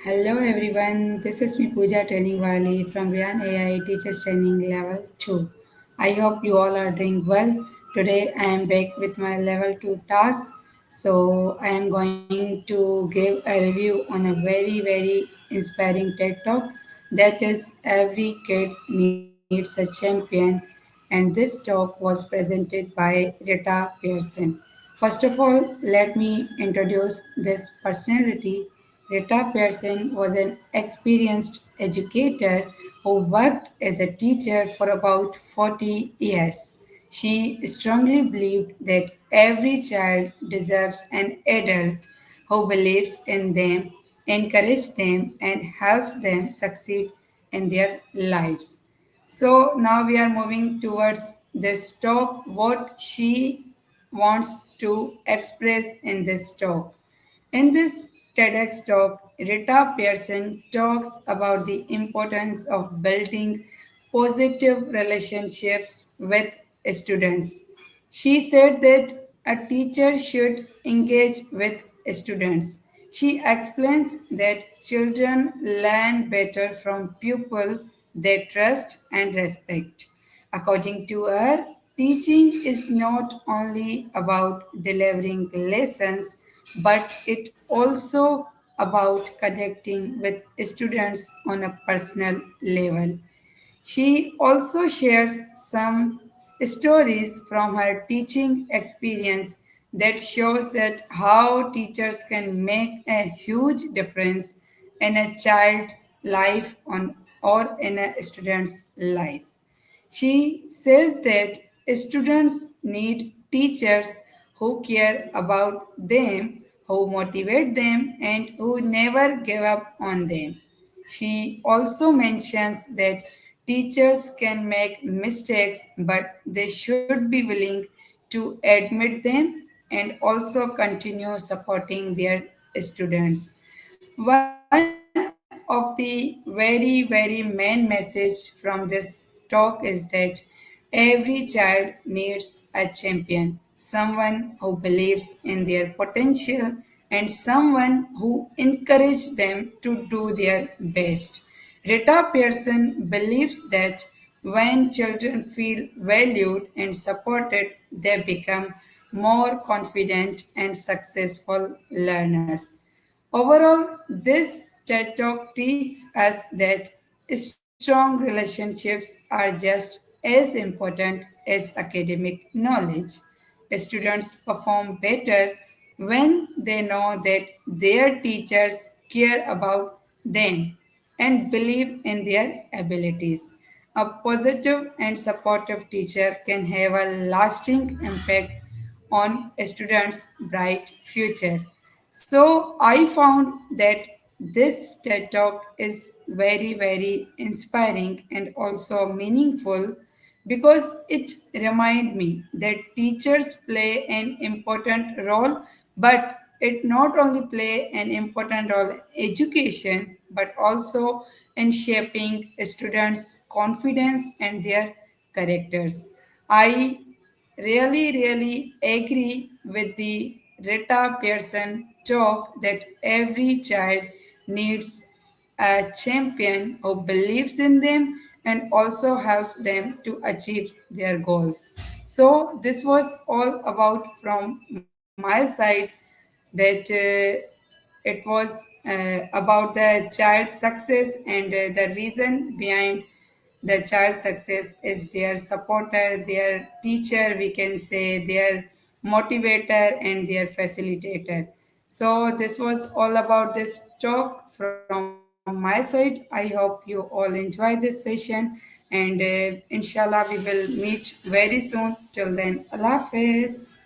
Hello everyone, this is me Pooja Training Wali from Ryan AI Teachers Training Level 2. I hope you all are doing well. Today I am back with my level 2 task. So I am going to give a review on a very inspiring TED Talk that is every kid needs a champion, and this talk was presented by Rita Pearson. First of all, let me introduce this personality. Rita Pearson was an experienced educator who worked as a teacher for about 40 years. She strongly believed that every child deserves an adult who believes in them, encourages them, and helps them succeed in their lives. So now we are moving towards this talk, what she wants to express in this talk. In this TEDx talk, Rita Pearson talks about the importance of building positive relationships with students. She said that a teacher should engage with students. She explains that children learn better from people they trust and respect. According to her, teaching is not only about delivering lessons, but it also about connecting with students on a personal level. She also shares some stories from her teaching experience that shows that how teachers can make a huge difference in a child's life or in a student's life. She says that students need teachers who care about them, who motivate them, and who never give up on them. She also mentions that teachers can make mistakes, but they should be willing to admit them and also continue supporting their students. One of the very main message from this talk is that every child needs a champion, someone who believes in their potential and someone who encourages them to do their best. Rita Pearson believes that when children feel valued and supported, they become more confident and successful learners. Overall, this TED Talk teaches us that strong relationships are just as important as academic knowledge. Students perform better when they know that their teachers care about them and believe in their abilities. A positive and supportive teacher can have a lasting impact on a student's bright future. So I found that this TED Talk is very inspiring and also meaningful because it reminds me that teachers play an important role, but it not only play an important role in education but also in shaping students' confidence and their characters. I really agree with the Rita Pearson talk that every child needs a champion who believes in them and also helps them to achieve their goals. So, this was all about from my side that it was about the child's success and the reason behind the child's success is their supporter, their teacher, we can say, their motivator, and their facilitator. So, this was all about this talk from my side. I hope you all enjoy this session, and inshallah, we will meet very soon. Till then, Allah Hafiz.